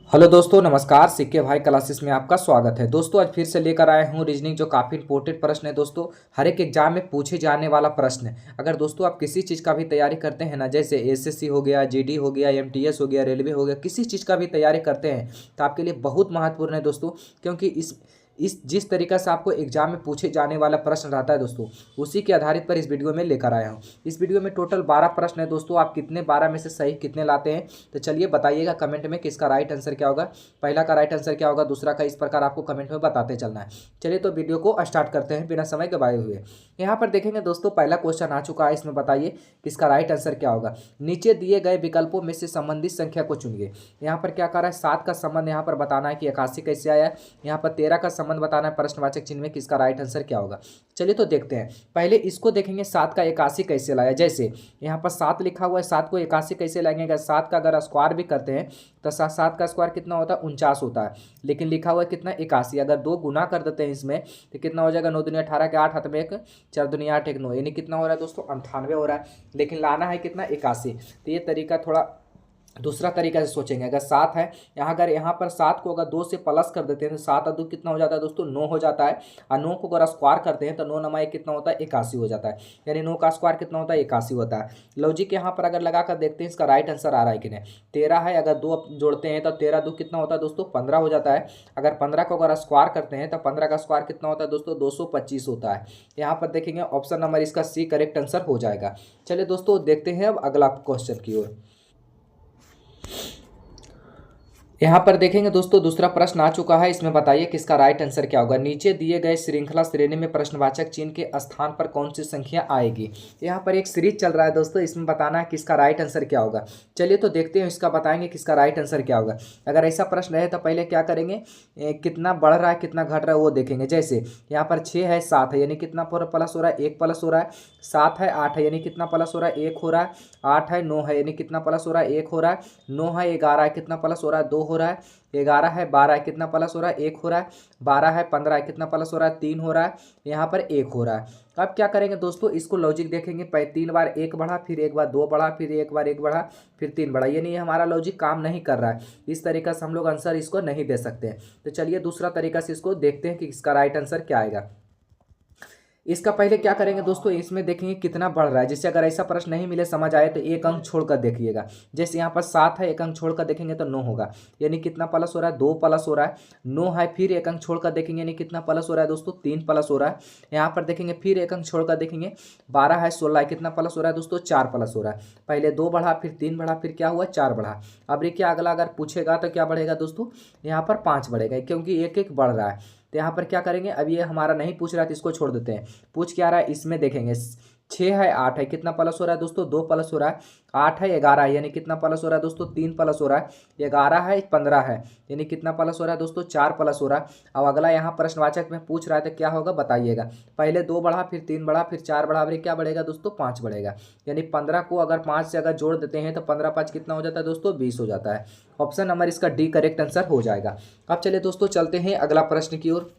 Hello दोस्तों, नमस्कार। सिक्के भाई क्लासेस में आपका स्वागत है। दोस्तों, आज फिर से लेकर आया हूँ रीजनिंग, जो काफ़ी इंपॉर्टेंट प्रश्न है। दोस्तों, हर एक एग्जाम में पूछे जाने वाला प्रश्न है। अगर दोस्तों आप किसी चीज़ का भी तैयारी करते हैं ना, जैसे एसएससी हो गया, जीडी हो गया, एमटीएस हो गया, रेलवे हो गया, किसी चीज़ का भी तैयारी करते हैं तो आपके लिए बहुत महत्वपूर्ण है दोस्तों। क्योंकि इस जिस तरीका से आपको एग्जाम में पूछे जाने वाला प्रश्न रहता है दोस्तों, उसी के आधारित पर इस वीडियो में लेकर आया हूँ। इस वीडियो में टोटल 12 प्रश्न है दोस्तों। आप कितने 12 में से सही कितने लाते हैं, तो चलिए बताइएगा कमेंट में कि इसका राइट आंसर क्या होगा। पहला का राइट आंसर क्या होगा, दूसरा का, इस प्रकार आपको कमेंट में बताते चलना है। चलिए तो वीडियो को स्टार्ट करते हैं बिना समय गवाए हुए। यहाँ पर देखेंगे दोस्तों, पहला क्वेश्चन आ चुका है। इसमें बताइए कि इसका राइट आंसर क्या होगा। नीचे दिए गए विकल्पों में से संबंधित संख्या को चुनिए। यहाँ पर क्या कर रहा है, 7 का संबंध यहाँ पर बताना है कि 81 कैसे आया है। यहाँ पर 13 का संबंध बताना है प्रश्नवाचक चिन्ह में, कि इसका राइट आंसर क्या होगा। चलिए तो देखते हैं। पहले इसको देखेंगे, 7 का 81 कैसे लाया। जैसे यहाँ पर 7 लिखा हुआ है, 7 को 81 कैसे लाएंगे। अगर 7 का अगर स्क्वायर भी करते हैं तो 7 का स्क्वायर कितना होता है, 49 होता है। लेकिन लिखा हुआ है कितना, 81। अगर 2 गुना कर देते हैं इसमें तो कितना हो जाएगा, 9 दुनिया 18 के 8 हाथ में 1, 4 दुनिया 8 1 9, यानी कितना हो रहा है दोस्तों, 98 हो रहा है। लेकिन लाना है कितना, 81। तो ये तरीका थोड़ा दूसरा तरीका से सोचेंगे। अगर 7 है, अगर यहाँ पर 7 को अगर 2 से प्लस कर देते हैं तो 7 और 2 कितना हो जाता है दोस्तों, 9 हो जाता है। और 9 को अगर स्क्वायर करते हैं तो 9 नमा 1 कितना होता है, 81 हो जाता है। यानी 9 का स्क्वायर कितना होता है, 81 होता है। लॉजिक यहाँ पर अगर लगा कर देखते हैं इसका राइट आंसर आ रहा है कि नहीं। 13 है, अगर 2 जोड़ते हैं तो 13 2 कितना होता है दोस्तों, 15 हो जाता है। अगर 15 को अगर स्क्वायर करते हैं तो 15 का स्क्वायर कितना होता है दोस्तों, 225 होता है। यहाँ पर देखेंगे ऑप्शन नंबर इसका सी करेक्ट आंसर हो जाएगा। चलिए दोस्तों, देखते हैं अब अगला क्वेश्चन की ओर। यहाँ पर देखेंगे दोस्तों, दूसरा प्रश्न आ चुका है। इसमें बताइए कि इसका राइट आंसर क्या होगा। नीचे दिए गए श्रृंखला श्रेणी में प्रश्नवाचक चिन्ह के स्थान पर कौन सी संख्या आएगी। यहाँ पर एक सीरीज चल रहा है दोस्तों, इसमें बताना है कि इसका राइट आंसर क्या होगा। चलिए तो देखते हैं, इसका बताएंगे कि इसका राइट आंसर क्या होगा। अगर ऐसा प्रश्न है तो पहले क्या करेंगे, कितना बढ़ रहा है कितना घट रहा है वो देखेंगे। जैसे यहाँ पर 6 है, 7 है, यानी कितना प्लस हो रहा है, 1 प्लस हो रहा है। 7 है, 8 है, यानी कितना प्लस हो रहा है, 1 हो रहा है। 8 है, 9 है, यानी कितना प्लस हो रहा है, 1 हो रहा है। 9 है, 11 है, कितना प्लस हो रहा है, 2 हो रहा है। 11 है, 12 है, कितना प्लस हो रहा है, 1 हो रहा है। 12 है, 15 है, कितना प्लस हो रहा है, 3 हो रहा है। यहाँ पर 1 हो रहा है। अब क्या करेंगे दोस्तों, इसको लॉजिक देखेंगे। 3 बार 1 बढ़ा, फिर 1 बार 2 बढ़ा, फिर 1 बार 1 बढ़ा, फिर 3 बढ़ा, यानी हमारा लॉजिक काम नहीं कर रहा है। इस तरीका से हम लोग आंसर इसको नहीं दे सकते हैं। तो चलिए दूसरा तरीका से इसको देखते हैं कि इसका राइट आंसर क्या आएगा। इसका पहले क्या करेंगे दोस्तों, इसमें देखेंगे कितना बढ़ रहा है। जैसे अगर ऐसा प्रश्न नहीं मिले, समझ आए, तो 1 अंक छोड़कर देखिएगा। जैसे यहाँ पर 7 है, 1 अंक छोड़कर देखेंगे तो 9 होगा, यानी कितना प्लस हो रहा है, 2 प्लस हो रहा है। 9 है, फिर 1 अंक छोड़कर देखेंगे, यानी कितना प्लस हो रहा है दोस्तों, 3 प्लस हो रहा है। यहाँ पर देखेंगे फिर 1 अंक छोड़कर देखेंगे, 12 है, 16 है, कितना प्लस हो रहा है दोस्तों, 4 प्लस हो रहा है। पहले 2 बढ़ा, फिर 3 बढ़ा, फिर क्या हुआ, 4 बढ़ा। अब देखिए अगला अगर पूछेगा तो क्या बढ़ेगा दोस्तों, यहाँ पर 5 बढ़ेगा, क्योंकि 1 1 बढ़ रहा है। तो यहाँ पर क्या करेंगे, अब ये हमारा नहीं पूछ रहा है तो इसको छोड़ देते हैं। पूछ क्या रहा है, इसमें देखेंगे 6 है, 8 है, कितना प्लस हो रहा है दोस्तों, 2 प्लस हो रहा है। 8 है, 11 है, यानी कितना प्लस हो रहा है दोस्तों, 3 प्लस हो रहा है। 11 है, 15 है, यानी कितना प्लस हो रहा है दोस्तों, 4 प्लस हो रहा है। अब अगला यहाँ प्रश्नवाचक में पूछ रहा है तो क्या होगा बताइएगा। पहले 2 बढ़ा, फिर 3 बढ़ा, फिर 4 बढ़ा, फिर क्या बढ़ेगा दोस्तों, 5 बढ़ेगा। यानी 15 को अगर 5 से अगर जोड़ देते हैं तो 15 5 कितना हो जाता है दोस्तों, 20 हो जाता है। ऑप्शन नंबर इसका डी करेक्ट आंसर हो जाएगा। अब चलिए दोस्तों, चलते हैं अगला प्रश्न की ओर।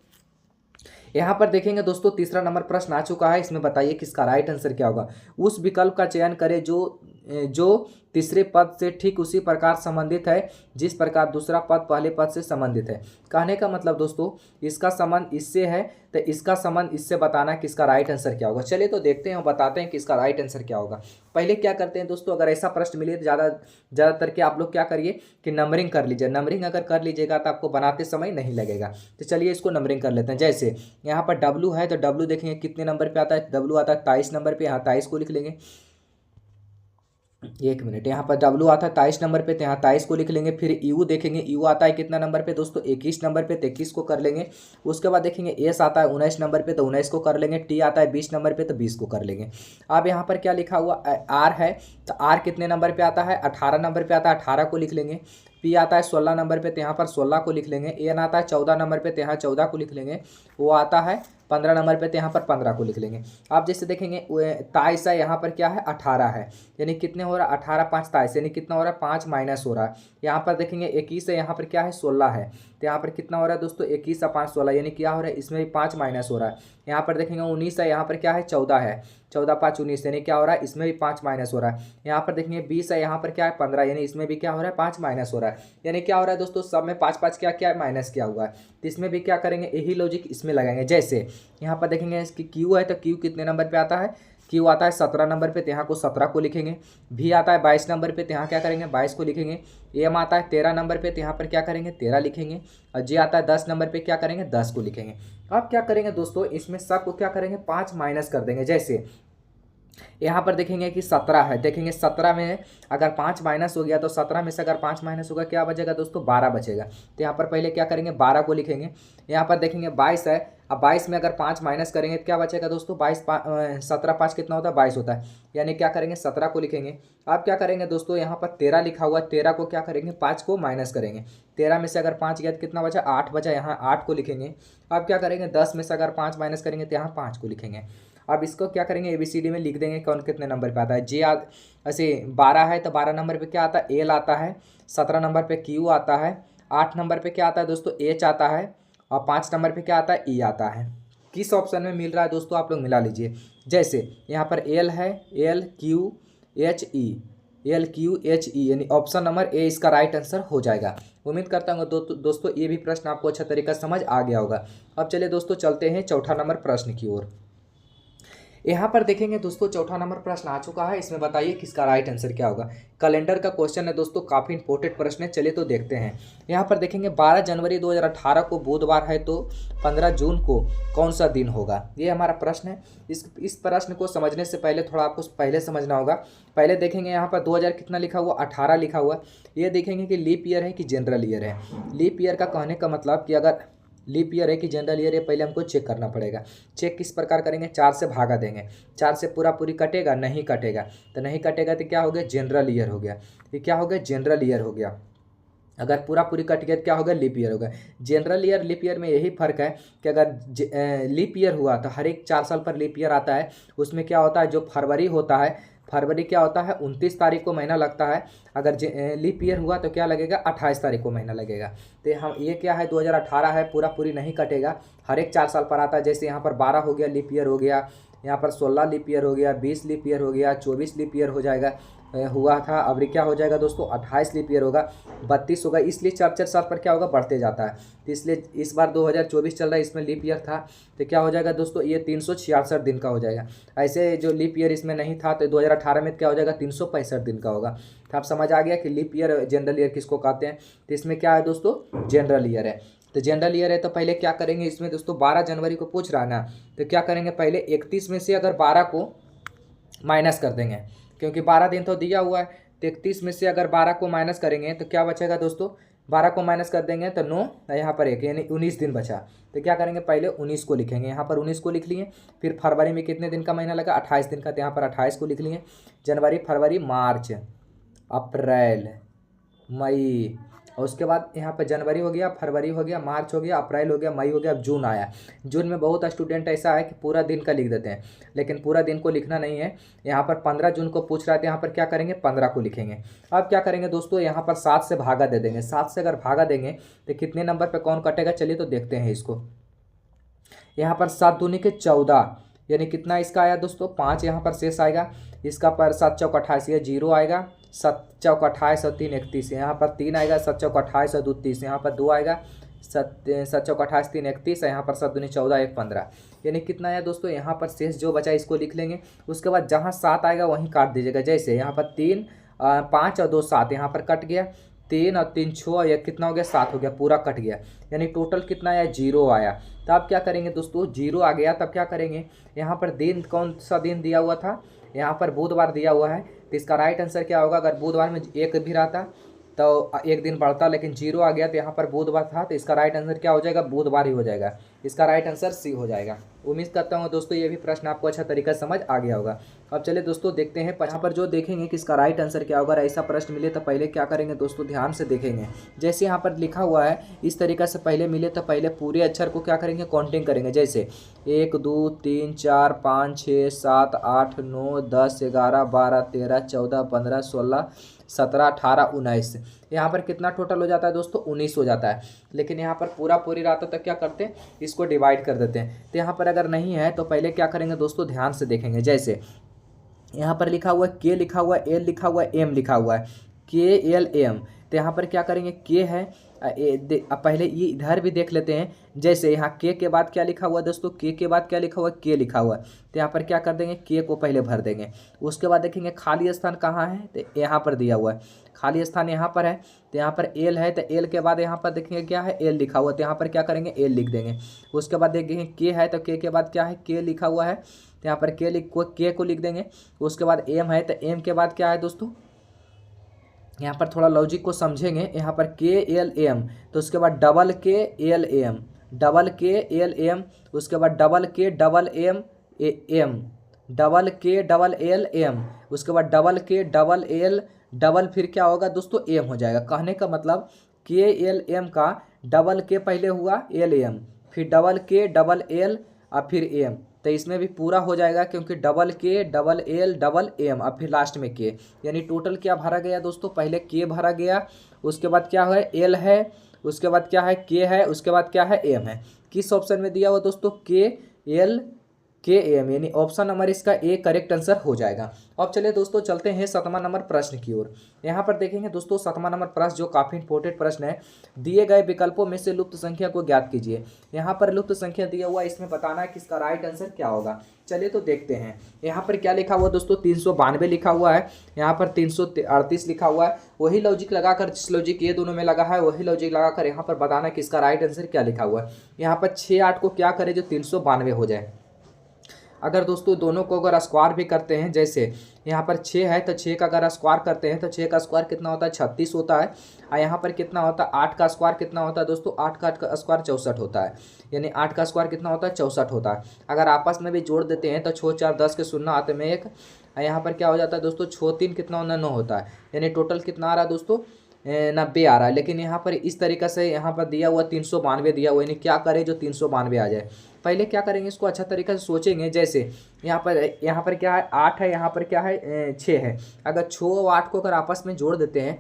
यहाँ पर देखेंगे दोस्तों, तीसरा नंबर प्रश्न आ चुका है। इसमें बताइए कि इसका राइट आंसर क्या होगा। उस विकल्प का चयन करें जो तीसरे पद से ठीक उसी प्रकार संबंधित है जिस प्रकार दूसरा पद पहले पद से संबंधित है। कहने का मतलब दोस्तों, इसका संबंध इससे है तो इसका संबंध इससे बताना कि इसका राइट आंसर क्या होगा। चलिए तो देखते हैं और बताते हैं कि इसका राइट आंसर क्या होगा। पहले क्या करते हैं दोस्तों, अगर ऐसा प्रश्न मिले तो ज़्यादातर के आप लोग क्या करिए कि नंबरिंग कर लीजिए। नंबरिंग अगर कर लीजिएगा तो आपको बनाते समय नहीं लगेगा। तो चलिए इसको नंबरिंग कर लेते हैं। जैसे यहाँ पर डब्लू है तो डब्लू देखेंगे कितने नंबर पे आता है, डब्लू आता है 23 नंबर पे, यहाँ 23 को लिख लेंगे। 1 मिनट, यहाँ पर डब्लू आता है 23 नंबर पे, तो यहाँ 23 को लिख लेंगे। फिर यू देखेंगे, यू आता है कितना नंबर पे दोस्तों, 21 नंबर पे, तो 21 को कर लेंगे। उसके बाद देखेंगे एस आता है 19 नंबर पे, तो 19 को कर लेंगे। टी आता है 20 नंबर पे, तो 20 को कर लेंगे। अब यहाँ पर क्या लिखा हुआ आर है, तो आर कितने नंबर पर आता है, 18 नंबर पर आता है, 18 को लिख लेंगे। पी आता है 16 नंबर पे, तो यहाँ पर 16 को लिख लेंगे। एन आता है 14 नंबर पे, तो यहाँ 14 को लिख लेंगे। वो आता है 15 नंबर पे तो यहाँ पर 15 को लिख लेंगे। आप जैसे देखेंगे 23 है, यहाँ पर क्या है 18 है, यानी कितने हो रहा है 18 5 23, यानी कितना हो रहा है 5 माइनस हो रहा है। यहाँ पर देखेंगे 21 है, यहाँ पर क्या है 16 है, तो यहाँ पर कितना हो रहा है दोस्तों 21 और 5 16, यानी क्या हो रहा है इसमें भी 5 माइनस हो रहा है। यहाँ पर देखेंगे 19 है, यहाँ पर क्या है 14 है, 14 5 19, यानी क्या हो रहा है इसमें भी 5 माइनस हो रहा है। यहाँ पर देखेंगे 20 है, यहाँ पर क्या है 15, यानी इसमें भी क्या हो रहा है 5 माइनस हो रहा है। यानी क्या हो रहा है दोस्तों सब में 5 5 क्या क्या है माइनस किया हुआ है, तो इसमें भी क्या करेंगे यही लॉजिक इसमें लगाएंगे। जैसे यहाँ पर देखेंगे इसकी क्यू है, तो क्यू कितने नंबर पे आता है, क्यू आता है 17 नंबर पे, तो यहाँ को 17 को लिखेंगे। भी आता है 22 नंबर पे, तो यहाँ क्या करेंगे 22 को लिखेंगे। एम आता है 13 नंबर पे, तो यहाँ पर क्या करेंगे 13 लिखेंगे। और जे आता है 10 नंबर पे, क्या करेंगे 10 को लिखेंगे। अब क्या करेंगे दोस्तों इसमें सब को क्या करेंगे 5 माइनस कर देंगे। जैसे यहाँ पर देखेंगे कि 17 है, देखेंगे 17 में अगर 5 माइनस हो गया तो 17 में से अगर 5 माइनस होगा क्या बचेगा दोस्तों 12 बचेगा। तो यहाँ पर पहले क्या करेंगे 12 को लिखेंगे। यहाँ पर देखेंगे 22 है, अब 22 में अगर 5 माइनस करेंगे तो क्या बचेगा दोस्तों 17 5 कितना होता है 22 होता है, यानी क्या करेंगे 17 को लिखेंगे। अब क्या करेंगे दोस्तों यहाँ पर 13 लिखा हुआ है, 13 को क्या करेंगे 5 को माइनस करेंगे। 13 में से अगर 5 गया तो कितना बचा 8 बचा, यहाँ 8 को लिखेंगे। अब क्या करेंगे 10 में से अगर 5 माइनस करेंगे तो यहाँ 5 को लिखेंगे। अब इसको क्या करेंगे ABCD में लिख देंगे कौन कितने नंबर पे आता है। ऐसे 12 है तो 12 नंबर पे क्या आता है एल आता है, 17 नंबर पे क्यू आता है, 8 नंबर पे क्या आता है दोस्तों एच आता है, और 5 नंबर पे क्या आता है ई आता है। किस ऑप्शन में मिल रहा है दोस्तों आप लोग मिला लीजिए। जैसे यहाँ पर एल है, L Q H E, L Q H E, यानी ऑप्शन नंबर ए इसका राइट आंसर हो जाएगा। उम्मीद करता हूँ दोस्तों ये भी प्रश्न आपको अच्छा तरीका समझ आ गया होगा। अब चलिए दोस्तों चलते हैं चौथा नंबर प्रश्न की ओर। यहाँ पर देखेंगे दोस्तों चौथा नंबर प्रश्न आ चुका है, इसमें बताइए किसका राइट आंसर क्या होगा। कैलेंडर का क्वेश्चन है दोस्तों, काफ़ी इंपॉर्टेंट प्रश्न है, चलिए तो देखते हैं। यहाँ पर देखेंगे 12 जनवरी 2018 को बुधवार है, तो 15 जून को कौन सा दिन होगा, ये हमारा प्रश्न है। इस प्रश्न को समझने से पहले थोड़ा आपको पहले समझना होगा। पहले देखेंगे यहाँ पर 2000 कितना लिखा हुआ 18 लिखा हुआ, ये देखेंगे कि लीप ईयर है कि जनरल ईयर है। लीप ईयर का कहने का मतलब कि अगर लीप ईयर है कि जनरल ईयर है पहले हमको चेक करना पड़ेगा। चेक किस प्रकार करेंगे 4 से भागा देंगे, 4 से पूरी कटेगा नहीं कटेगा, तो नहीं कटेगा तो क्या हो गया जनरल ईयर हो गया। ये क्या हो गया जनरल ईयर हो गया। अगर पूरी कट गया तो क्या होगा लीप ईयर होगा। जनरल ईयर लीप ईयर में यही फर्क है कि अगर लीप ईयर हुआ तो हर एक 4 साल पर लीप ईयर आता है। उसमें क्या होता है जो फरवरी होता है, फरवरी क्या होता है 29 तारीख को महीना लगता है। अगर लीप ईयर हुआ तो क्या लगेगा 28 तारीख को महीना लगेगा। तो हम ये क्या है 2018 है, पूरी नहीं कटेगा, हर एक 4 साल पर आता है। जैसे यहाँ पर 12 हो गया लीप ईयर हो गया, यहाँ पर 16 लीप ईयर हो गया, 20 लीप ईयर हो गया, 24 लीप ईयर हो जाएगा हुआ था। अब क्या हो जाएगा दोस्तों 28 लीप ईयर होगा, 32 होगा। इसलिए 4 साल पर क्या होगा बढ़ते जाता है। तो इसलिए इस बार 2024 चल रहा है, इसमें लीप ईयर था तो क्या हो जाएगा दोस्तों ये 366 दिन का हो जाएगा। ऐसे जो लीप ईयर इसमें नहीं था तो 2018 में क्या हो जाएगा 365 दिन का होगा। तो आप समझ आ गया कि लीप ईयर जनरल ईयर किसको कहते हैं। तो इसमें क्या है दोस्तों जनरल ईयर है। तो जनरल ईयर है तो पहले क्या करेंगे इसमें दोस्तों 12 जनवरी को पूछ रहा है ना, तो क्या करेंगे पहले 31 में से अगर 12 को माइनस कर देंगे, क्योंकि 12 दिन तो दिया हुआ है। तो 31 में से अगर 12 को माइनस करेंगे तो क्या बचेगा दोस्तों 12 को माइनस कर देंगे तो 9, यहाँ पर 1 यानी 19 दिन बचा। तो क्या करेंगे पहले 19 को लिखेंगे, यहाँ पर 19 को लिख लिए। फिर फरवरी में कितने दिन का महीना लगा 28 दिन का, तो यहाँ पर 28 को लिख लिए। जनवरी फरवरी मार्च अप्रैल मई, और उसके बाद यहाँ पर जनवरी हो गया, फरवरी हो गया, मार्च हो गया, अप्रैल हो गया, मई हो गया, अब जून आया। जून में बहुत स्टूडेंट ऐसा है कि पूरा दिन का लिख देते हैं, लेकिन पूरा दिन को लिखना नहीं है। यहाँ पर 15 जून को पूछ रहा है, यहाँ पर क्या करेंगे 15 को लिखेंगे। अब क्या करेंगे दोस्तों यहाँ पर 7 से भागा दे देंगे। 7 से अगर भागा देंगे तो कितने नंबर पर कौन कटेगा, चलिए तो देखते हैं इसको। यहाँ पर 7 दूनी के 14, यानी कितना इसका आया दोस्तों 5 यहाँ पर शेष आएगा। इसका पर 7 चौक 28, ये 0 आएगा। 7 चौक 28 और 3 31, यहाँ पर 3 आएगा। 7 चौक 28 और 2 30, यहाँ पर 2 आएगा। 7 चौक 28 3 31, यहाँ पर 7 दूनी 14 1 15, यानी कितना आया दोस्तों यहाँ पर शेष जो बचा इसको लिख लेंगे। उसके बाद जहाँ 7 आएगा वहीं काट दीजिएगा। जैसे यहाँ पर 3 5 और 2 7, यहाँ पर कट गया। 3 और 3 6, या कितना हो गया 7 हो गया, पूरा कट गया। यानी टोटल कितना आया 0 आया। तो आप क्या करेंगे दोस्तों 0 आ गया, तब क्या करेंगे यहाँ पर दिन कौन सा दिन दिया हुआ था, यहाँ पर बुधवार दिया हुआ है। तो इसका राइट आंसर क्या होगा, अगर बुधवार में 1 भी रहता तो एक दिन बढ़ता लेकिन जीरो आ गया, तो यहाँ पर बुधवार था, तो इसका राइट आंसर क्या हो जाएगा, बुधवार ही हो जाएगा। इसका राइट आंसर सी हो जाएगा। उम्मीद करता हूँ दोस्तों ये भी प्रश्न आपको अच्छा तरीका समझ आ गया होगा। अब चलिए दोस्तों देखते हैं, यहाँ पर जो देखेंगे कि इसका राइट आंसर क्या होगा। ऐसा प्रश्न मिले तो पहले क्या करेंगे दोस्तों, ध्यान से देखेंगे। जैसे यहाँ पर लिखा हुआ है इस तरीका से पहले मिले तो पहले पूरे अक्षर को क्या करेंगे, काउंटिंग करेंगे। जैसे 1 2 3 4 5 6 7 8 9 10 11 12 13 14 15 16 17 18 19। यहाँ पर कितना टोटल हो जाता है दोस्तों, 19 हो जाता है। लेकिन यहाँ पर पूरी रातों तक क्या करते हैं, इसको डिवाइड कर देते हैं। तो यहाँ पर अगर नहीं है तो पहले क्या करेंगे दोस्तों, ध्यान से देखेंगे। जैसे यहाँ पर लिखा हुआ है के लिखा हुआ है, एल लिखा हुआ है, एम लिखा हुआ है, के एल एम। तो यहाँ पर क्या करेंगे, के है पहले ये इधर भी देख लेते हैं। जैसे यहाँ के बाद क्या लिखा हुआ है दोस्तों, के बाद क्या लिखा हुआ है, के लिखा हुआ है। तो यहाँ पर क्या कर देंगे, के को पहले भर देंगे। उसके बाद देखेंगे खाली स्थान कहाँ है, तो यहाँ पर दिया हुआ है, खाली स्थान यहाँ पर है। तो यहाँ पर एल है, तो एल के बाद यहाँ पर देखेंगे क्या है, एल लिखा हुआ है। तो यहाँ पर क्या करेंगे, एल लिख देंगे। उसके बाद देखेंगे के है, तो के बाद क्या है, के लिखा हुआ है। तो यहाँ पर के को लिख देंगे। उसके बाद एम है, तो एम के बाद क्या है दोस्तों, यहाँ पर थोड़ा लॉजिक को समझेंगे। यहाँ पर के एल एम, तो उसके बाद डबल के एल एम, डबल के एल एम, उसके बाद डबल के डबल एम एम, डबल के डबल एल एम, उसके बाद डबल के डबल एल डबल, फिर क्या होगा दोस्तों, एम हो जाएगा। कहने का मतलब के एल एम का डबल के पहले हुआ एल एम, फिर डबल के डबल एल और फिर एम। तो इसमें भी पूरा हो जाएगा क्योंकि डबल के डबल एल डबल एम और फिर लास्ट में के। यानी टोटल क्या भरा गया दोस्तों, पहले के भरा गया, उसके बाद क्या है, एल है, उसके बाद क्या है, के है, उसके बाद क्या है, एम है। किस ऑप्शन में दिया हुआ दोस्तों, के एल के एम, यानी ऑप्शन नंबर इसका ए करेक्ट आंसर हो जाएगा। अब चलिए दोस्तों चलते हैं 7वां नंबर प्रश्न की ओर। यहाँ पर देखेंगे दोस्तों 7वां नंबर प्रश्न जो काफ़ी इंपॉर्टेंट प्रश्न है। दिए गए विकल्पों में से लुप्त संख्या को ज्ञात कीजिए। यहाँ पर लुप्त संख्या दिया हुआ है, इसमें बताना है कि इसका राइट आंसर क्या होगा। चलिए तो देखते हैं। यहाँ पर क्या लिखा हुआ दोस्तों, 392 लिखा हुआ है, यहाँ पर 338 लिखा हुआ है। वही लॉजिक लगाकर, जिस लॉजिक ये दोनों में लगा है वही लॉजिक लगाकर यहाँ पर बताना कि इसका राइट आंसर क्या लिखा हुआ है। यहाँ पर 6 8 को क्या करे जो 392 हो जाए। अगर दोस्तों दोनों को अगर स्क्वायर भी करते हैं, जैसे यहाँ पर 6 है तो 6 का अगर स्क्वायर करते हैं तो 6 का स्क्वायर कितना होता है, 36 होता है। और यहाँ पर कितना होता है, 8 का स्क्वायर कितना होता है दोस्तों, 8 का स्क्वायर 64 होता है। यानी 8 का स्क्वायर कितना होता है, 64 होता है। अगर आपस में भी जोड़ देते हैं तो 6 4 10 के 0 आते में 1। यहाँ पर क्या हो जाता है दोस्तों, 6 3 कितना होना, 9 होता है। यानी टोटल कितना आ रहा है दोस्तों, 90 आ रहा है। लेकिन यहाँ पर इस तरीक़े से यहाँ पर दिया हुआ 392 दिया हुआ, यानी क्या करें जो 392 आ जाए। पहले क्या करेंगे, इसको अच्छा तरीके से सोचेंगे। जैसे यहाँ पर क्या है, 8 है, यहाँ पर क्या है, 6 है। अगर 6 और 8 को अगर आपस में जोड़ देते हैं,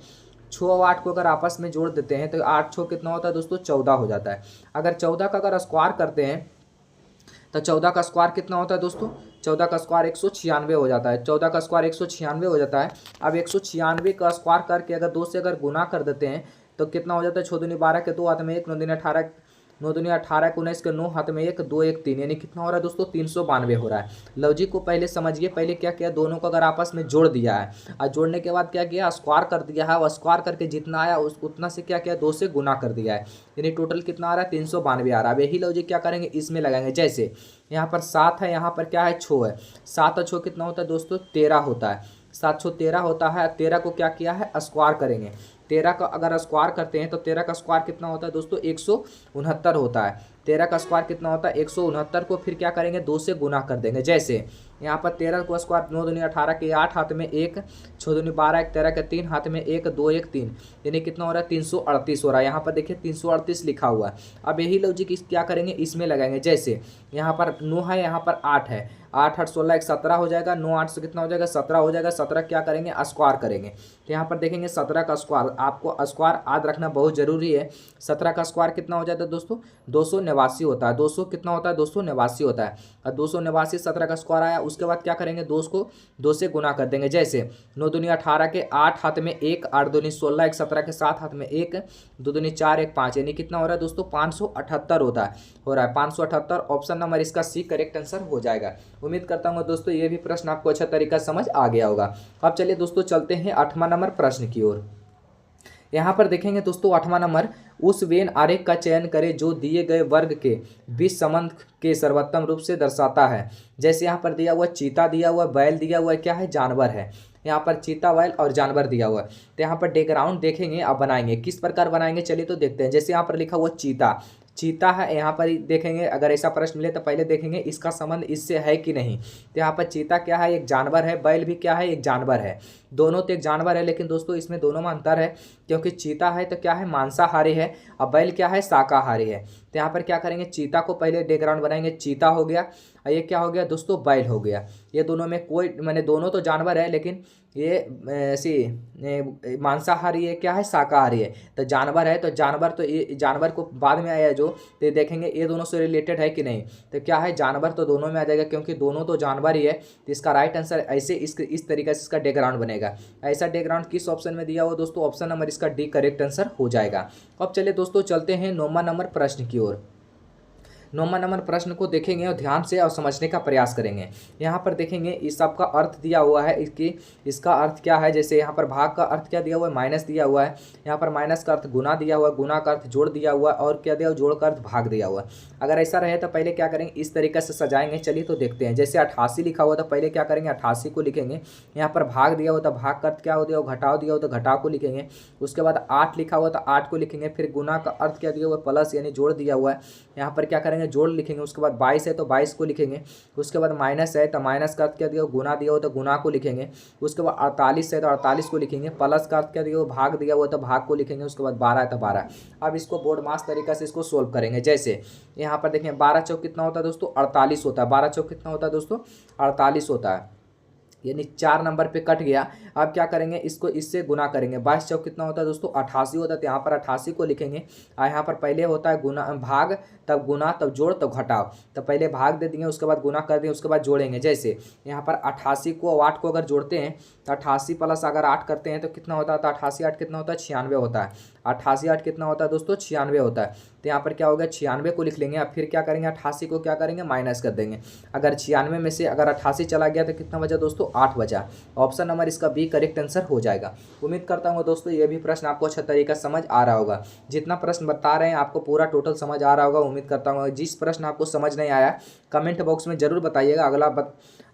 6 और 8 को अगर आपस में जोड़ देते हैं तो 8 6 कितना होता है दोस्तों, 14 हो जाता है। अगर 14 का अगर स्क्वायर करते हैं तो 14 का स्क्वायर कितना होता है दोस्तों, 14 का स्क्वायर 196 हो जाता है। 14 का स्क्वायर 196 हो जाता है। अब 196 का स्क्वायर करके अगर 2 से अगर गुना कर देते हैं तो कितना हो जाता है, 6 दूनी 12 के 2 हाथ में 1, 9 दूनी 18, 9 दूनी 18 के 19 के 9 हाथ में 1, 2 1 3, यानी कितना हो रहा है दोस्तों, 392 हो रहा है। लॉजिक को पहले समझिए। पहले क्या किया, दोनों को अगर आपस में जोड़ दिया है और जोड़ने के बाद क्या किया, स्क्वायर कर दिया है। और स्क्वायर करके जितना आया उतना से क्या किया, 2 से गुना कर दिया है। यानी टोटल कितना आ रहा है, 392 आ रहा है। अब यही लॉजिक क्या करेंगे, इसमें लगाएंगे। जैसे यहाँ पर 7 है, यहाँ पर क्या है, 6 है। 7 और 6 कितना होता है दोस्तों, 13 होता है। 7 6 13 होता है। 13 को क्या किया है, स्क्वायर करेंगे। 13 का अगर स्क्वायर करते हैं तो 13 का स्क्वायर कितना होता है दोस्तों, 169 होता है। 13 का स्क्वायर कितना होता है, 169 को फिर क्या करेंगे, 2 से गुना कर देंगे। जैसे यहाँ पर 13 को स्क्वायर 9 दूनी 18 के 8 हाथ में 1, 6 दूनी 12 1 13 के 3 हाथ में 1, 2 1 3, यानी कितना हो रहा है, 338 हो रहा है। यहाँ पर देखिए 338 लिखा हुआ है। अब यही लॉजिक क्या करेंगे, इसमें लगाएंगे। जैसे यहाँ पर 9 है, यहाँ पर 8 है। 8 8 16 1 17 हो जाएगा। 9 8 से कितना हो जाएगा, 17 हो जाएगा। 17 क्या करेंगे, स्क्वायर करेंगे। तो यहाँ पर देखेंगे 17 का स्क्वायर, आपको स्क्वायर याद रखना बहुत जरूरी है। 17 का स्क्वायर कितना हो जाता है दोस्तों, 289 होता है। 200 कितना होता है, 289 होता है। और 289 17 का स्क्वायर आया। उसके बाद क्या करेंगे, 2 को 2 से गुना कर देंगे। जैसे 9 दूनी 18 के 8 हाथ में 1, 8 दूनी 16 1 17 के 7 हाथ में 1, 2 दूनी 4 1 5, यानी कितना हो रहा है दोस्तों, 578 हो रहा है 578। ऑप्शन नंबर इसका सी करेक्ट आंसर हो जाएगा। उम्मीद करता हूँ दोस्तों ये भी प्रश्न आपको अच्छा तरीका समझ आ गया होगा। अब चलिए दोस्तों चलते हैं 8वां नंबर प्रश्न की ओर। यहाँ पर देखेंगे दोस्तों 8वां नंबर, उस वेन आरेख का चयन करें जो दिए गए वर्ग के बीच संबंध के सर्वोत्तम रूप से दर्शाता है। जैसे यहाँ पर दिया हुआ चीता दिया हुआ, बैल दिया हुआ, क्या है, जानवर है। यहाँ पर चीता, बैल और जानवर दिया हुआ है। तो यहाँ पर बैकग्राउंड देखेंगे, अब बनाएंगे किस प्रकार बनाएंगे, चलिए तो देखते हैं। जैसे यहाँ पर लिखा हुआ चीता, चीता है, यहाँ पर देखेंगे अगर ऐसा प्रश्न मिले तो पहले देखेंगे इसका संबंध इससे है कि नहीं। तो यहाँ पर चीता क्या है, एक जानवर है, बैल भी क्या है, एक जानवर है। दोनों तो एक जानवर है, लेकिन दोस्तों इसमें दोनों में अंतर है, क्योंकि चीता है तो क्या है, मांसाहारी है, और बैल क्या है, शाकाहारी है। तो यहाँ पर क्या करेंगे, चीता को पहले बैकग्राउंड बनाएंगे, चीता हो गया, और ये क्या हो गया दोस्तों, बैल हो गया। ये दोनों में कोई मैंने दोनों तो जानवर है, लेकिन ये ऐसी मांसाहारी है, क्या है, शाकाहारी है। तो जानवर है तो जानवर, तो ये जानवर को बाद में आया जो, तो देखेंगे ये दोनों से रिलेटेड है कि नहीं। तो क्या है, जानवर तो दोनों में आ जाएगा, क्योंकि दोनों तो जानवर ही है। तो इसका राइट आंसर ऐसे इस तरीके से इसका बैकग्राउंड बनेगा। ऐसा बैकग्राउंड किस ऑप्शन में दिया हुआ दोस्तों, ऑप्शन नंबर इसका डी करेक्ट आंसर हो जाएगा। अब चलिए दोस्तों चलते हैं 9वां नंबर प्रश्न की ओर। 9वां नंबर प्रश्न को देखेंगे और ध्यान से और समझने का प्रयास करेंगे। यहाँ पर देखेंगे इस सब का अर्थ दिया हुआ है, इसका अर्थ क्या है। जैसे यहाँ पर भाग का अर्थ क्या दिया हुआ है, माइनस दिया हुआ है। यहाँ पर माइनस का अर्थ गुना दिया हुआ है, गुना का अर्थ जोड़ दिया हुआ है, और क्या दिया हुआ, जोड़ का अर्थ भाग दिया हुआ है। अगर ऐसा रहे तो पहले क्या करेंगे, इस तरीके से सजाएंगे। चलिए तो देखते हैं। जैसे 88 लिखा हुआ था, पहले क्या करेंगे, 88 को लिखेंगे। यहाँ पर भाग दिया हुआ था, भाग का अर्थ क्या हो दिया, घटाव दिया हुआ था, घटाव को लिखेंगे। उसके बाद 8 लिखा हुआ था, 8 को लिखेंगे। फिर गुना का अर्थ क्या दिया हुआ है, प्लस यानी जोड़ दिया हुआ है। यहाँ पर क्या करेंगे, जोड़ लिखेंगे। उसके बाद 22 है तो 22 को लिखेंगे। उसके बाद माइनस है तो माइनस का अर्थ क्या दिया, गुना दिया हुआ तो गुना को लिखेंगे। उसके बाद 48 है तो 48 को लिखेंगे। प्लस का अर्थ क्या दिया हुआ, भाग दिया हुआ तो भाग को लिखेंगे। उसके बाद 12 है तो 12। अब इसको बोर्ड मास तरीका से इसको सोल्व करेंगे। जैसे यहाँ पर देखें 12 चौक कितना होता है दोस्तों, 48 होता है। 12 चौक कितना होता है दोस्तों, 48 होता है, यानी 4 नंबर पे कट गया। अब क्या करेंगे, इसको इससे गुना करेंगे। 22 चौक कितना होता है दोस्तों, 88 होता है। तो यहाँ पर 88 को लिखेंगे, और यहाँ पर पहले होता है गुना, भाग, तब गुना, तब जोड़, तब घटाव। तो पहले भाग दे देंगे, उसके बाद गुना कर देंगे, उसके बाद जोड़ेंगे। जैसे यहाँ पर 88 को 8 को अगर जोड़ते हैं तो 88 प्लस अगर 8 करते हैं तो कितना होता है, तो 88 8 कितना होता है, 96 होता है। 88 8 कितना होता है दोस्तों, 96 होता है। तो यहाँ पर क्या होगा, 96 को लिख लेंगे। अब फिर क्या करेंगे, 88 को क्या करेंगे, माइनस कर देंगे। अगर 96 में से अगर 88 चला गया तो कितना बचा दोस्तों, 8 बचा। ऑप्शन नंबर इसका बी करेक्ट आंसर हो जाएगा। उम्मीद करता हूँ दोस्तों ये भी प्रश्न आपको अच्छा तरीका समझ आ रहा होगा। जितना प्रश्न बता रहे हैं आपको पूरा टोटल समझ आ रहा होगा। उम्मीद करता हूँ जिस प्रश्न आपको समझ नहीं आया कमेंट बॉक्स में जरूर बताइएगा।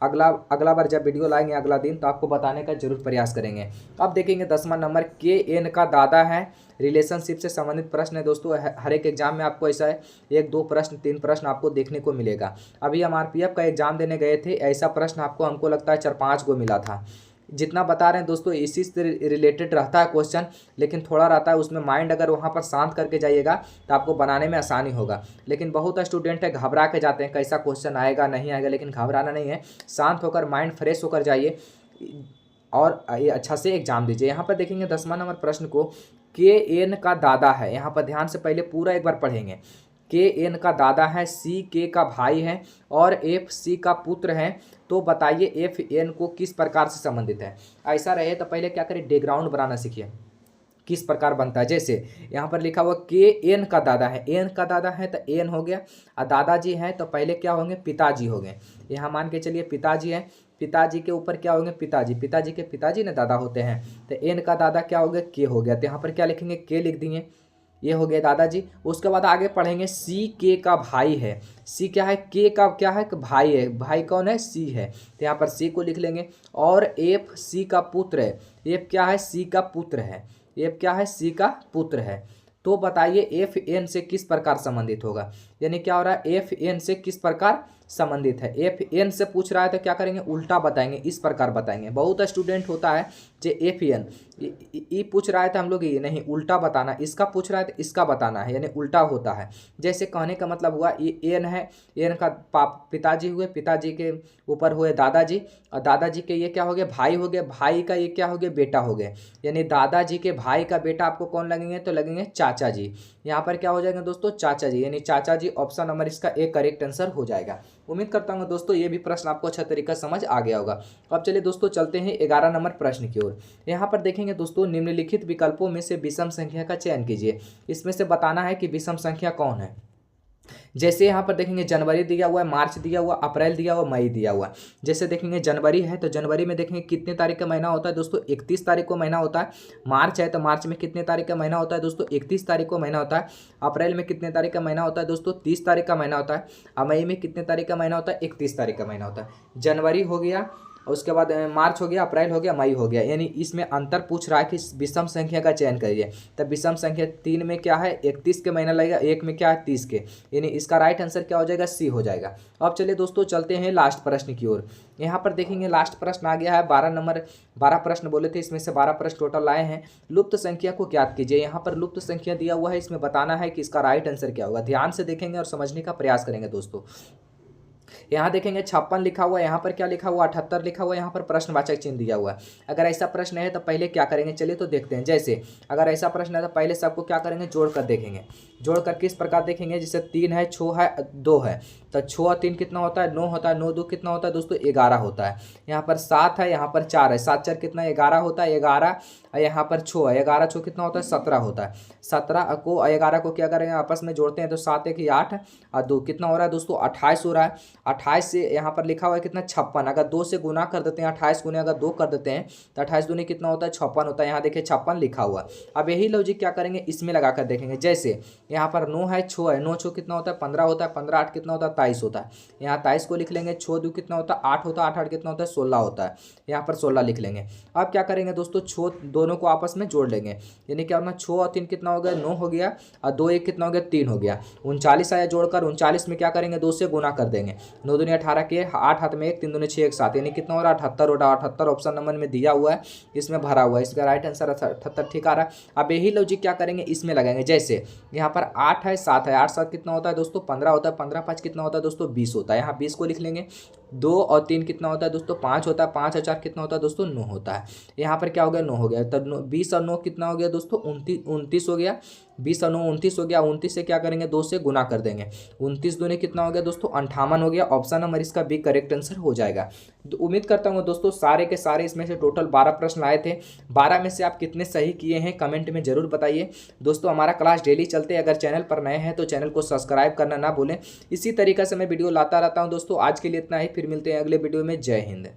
अगला बार जब वीडियो लाएंगे अगला दिन तो आपको बताने का जरूर प्रयास करेंगे। अब देखेंगे 10वां नंबर, के एन का दादा है, रिलेशनशिप से संबंधित प्रश्न है दोस्तों। हर एक एग्जाम में आपको ऐसा है 1 2 प्रश्न 3 प्रश्न आपको देखने को मिलेगा। अभी हम आरपीएफ का एग्जाम देने गए थे, ऐसा प्रश्न आपको हमको लगता है 4-5 को मिला था। जितना बता रहे हैं दोस्तों इसी से रिलेटेड रहता है क्वेश्चन, लेकिन थोड़ा रहता है उसमें माइंड अगर वहाँ पर शांत करके जाइएगा तो आपको बनाने में आसानी होगा। लेकिन बहुत स्टूडेंट है घबरा के जाते हैं, कैसा क्वेश्चन आएगा नहीं आएगा, लेकिन घबराना नहीं है, शांत होकर माइंड फ्रेश होकर जाइए और ये अच्छा से एग्जाम दीजिए। यहाँ पर देखेंगे 10वां नंबर प्रश्न को, के एन का दादा है। यहाँ पर ध्यान से पहले पूरा एक बार पढ़ेंगे। के एन का दादा है, सी के का भाई है और एफ सी का पुत्र है, तो बताइए एफ एन को किस प्रकार से संबंधित है। ऐसा रहे तो पहले क्या करें, बैकग्राउंड बनाना सीखिए किस प्रकार बनता है। जैसे यहाँ पर लिखा हुआ के एन का दादा है, एन का दादा है तो एन हो गया, और दादाजी हैं तो पहले क्या होंगे, पिताजी हो गए। यहाँ मान के चलिए पिताजी हैं, पिताजी के ऊपर क्या होंगे, पिताजी, पिताजी के पिताजी ने दादा होते हैं, तो एन का दादा क्या हो गया, के हो गया। तो यहाँ पर क्या लिखेंगे, के लिख देंगे, ये हो गया दादाजी। उसके बाद आगे पढ़ेंगे, सी के का भाई है, सी क्या है, के का क्या है, भाई है, भाई कौन है, सी है, तो यहाँ पर सी को लिख लेंगे। और एफ सी का पुत्र है, एफ क्या है, सी का पुत्र है, एफ क्या है, सी का पुत्र है, तो बताइए एफ एन से किस प्रकार संबंधित होगा। यानी क्या हो रहा है, एफ एन से किस प्रकार संबंधित है। एफ एन से पूछ रहा है तो क्या करेंगे, उल्टा बताएंगे, इस प्रकार बताएंगे। बहुत स्टूडेंट होता है जो एफ एन ई पूछ रहा है तो हम लोग ये नहीं, उल्टा बताना, इसका पूछ रहा है तो इसका बताना है, यानी उल्टा होता है। जैसे कहने का मतलब हुआ ये एन है, एन का पिताजी हुए, पिताजी के ऊपर हुए दादाजी, और दादाजी के ये क्या हो गया, भाई हो गए, भाई का ये क्या हो गया, बेटा हो गए, यानी दादाजी के भाई का बेटा आपको कौन लगेंगे, तो लगेंगे चाचा जी। यहाँ पर क्या हो जाएगा दोस्तों, चाचा जी, यानी चाचा जी ऑप्शन नंबर इसका एक करेक्ट आंसर हो जाएगा। उम्मीद करता हूँ दोस्तों ये भी प्रश्न आपको अच्छा तरीका समझ आ गया होगा। अब चलिए दोस्तों चलते हैं 11 नंबर प्रश्न की ओर। यहाँ पर देखेंगे दोस्तों, निम्नलिखित विकल्पों में से विषम संख्या का चयन कीजिए। इसमें से बताना है कि विषम संख्या कौन है। जैसे यहाँ पर देखेंगे जनवरी दिया हुआ है, मार्च दिया हुआ, अप्रैल दिया हुआ, मई दिया हुआ है। जैसे देखेंगे जनवरी है तो जनवरी में देखेंगे कितने तारीख का महीना होता है दोस्तों, 31 तारीख को महीना होता है। मार्च है तो मार्च में कितने तारीख का महीना होता है दोस्तों, 31 तारीख को महीना होता है। अप्रैल में कितने तारीख का महीना होता है दोस्तों, 30 तारीख का महीना होता है। और मई में कितने तारीख का महीना होता है, 31 तारीख का महीना होता है। जनवरी हो गया, उसके बाद मार्च हो गया, अप्रैल हो गया, मई हो गया, यानी इसमें अंतर पूछ रहा है कि विषम संख्या का चयन करिए। तब विषम संख्या 3 में क्या है 31 के महीना लगेगा, 1 में क्या है 30 के, यानी इसका राइट आंसर क्या हो जाएगा सी हो जाएगा। अब चलिए दोस्तों चलते हैं लास्ट प्रश्न की ओर। यहाँ पर देखेंगे लास्ट प्रश्न आ गया है 12 नंबर, 12 प्रश्न बोले थे, इसमें से 12 प्रश्न टोटल आए हैं। लुप्त संख्या को ज्ञात कीजिए। यहाँ पर लुप्त संख्या दिया हुआ है, इसमें बताना है कि इसका राइट आंसर क्या होगा। ध्यान से देखेंगे और समझने का प्रयास करेंगे दोस्तों। यहाँ देखेंगे 56 लिखा हुआ है, यहाँ पर क्या लिखा हुआ 78 लिखा हुआ है, यहाँ पर प्रश्नवाचक चिन्ह दिया हुआ है। अगर ऐसा प्रश्न है तो पहले क्या करेंगे, चलिए तो देखते हैं। जैसे अगर ऐसा प्रश्न है तो पहले सबको क्या करेंगे, जोड़ कर देखेंगे। जोड़ कर किस प्रकार देखेंगे, जैसे 3 है, 6 है, 2 है, तो 6 और 3 कितना होता है 9 होता है, 9 2 कितना होता है दोस्तों 11 होता है। यहाँ पर 7 है, यहाँ पर 4 है, 7 4 कितना 11 होता है, 11, यहाँ पर 6 है, 11 6 कितना होता है 17 होता है। 17 को 11 को क्या करेंगे आपस में जोड़ते हैं तो 7 1 8 और 2 कितना हो रहा है दोस्तों 28 हो रहा है। 28 से यहाँ पर लिखा हुआ है कितना 56, अगर 2 से गुना कर देते हैं 28 गुने अगर 2 कर देते हैं तो 28 दूनी कितना होता है 56 होता है। यहाँ देखिए 56 लिखा हुआ। अब यही लॉजिक क्या करेंगे, इसमें लगा कर देखेंगे। जैसे यहाँ पर 9 है, 6 है, 9 6 कितना होता है 15 होता है, 15 8 कितना होता है 23 होता है। यहाँ 23 को लिख लेंगे, 6 2 कितना होता है 8 होता है, 8 8 कितना होता है 16 होता है। यहाँ पर 16 लिख लेंगे। अब क्या करेंगे दोस्तों, 6 दोनों को आपस में जोड़ लेंगे, यानी क्या होना 6 और 3 कितना हो गया 9 हो गया, और 2 1 कितना हो गया 3 हो गया। 39 आया, जोड़कर 39 में क्या करेंगे 2 से गुना कर देंगे। 9 दूनी 18 के 8 हाथ में 1, 3 दूनी 6 1 7, यानी कितना हो रहा है 78 हो रहा है। 78 ऑप्शन नंबर में दिया हुआ है, इसमें भरा हुआ है, इसका राइट आंसर 78 ठीक आ रहा है। अब यही लॉजिक क्या करेंगे, इसमें लगाएंगे। जैसे यहाँ पर 8 है, 7 है, 8 7 कितना होता है दोस्तों 15 होता है, 15 5 कितना होता है दोस्तों 20 होता है। यहाँ 20 को लिख लेंगे। 2 और 3 कितना होता है दोस्तों 5 होता है, 5 और 4 कितना होता है दोस्तों 9 होता है। यहाँ पर क्या हो गया 9 हो गया, तो 20 और 9 कितना हो गया दोस्तों 29 हो गया। 20 और 9 29 हो गया। 29 से क्या करेंगे 2 से गुना कर देंगे। 29 दूनी कितना हो गया दोस्तों 58 हो गया। ऑप्शन नंबर इसका बी करेक्ट आंसर हो जाएगा। तो उम्मीद करता हूँ दोस्तों सारे के सारे इसमें से टोटल 12 प्रश्न आए थे, 12 में से आप कितने सही किए हैं कमेंट में जरूर बताइए। दोस्तों हमारा क्लास डेली चलते हैं, अगर चैनल पर नए हैं तो चैनल को सब्सक्राइब करना ना भूलें। इसी तरीके से मैं वीडियो लाता रहता हूँ दोस्तों। आज के लिए इतना ही, फिर मिलते हैं अगले वीडियो में। जय हिंद।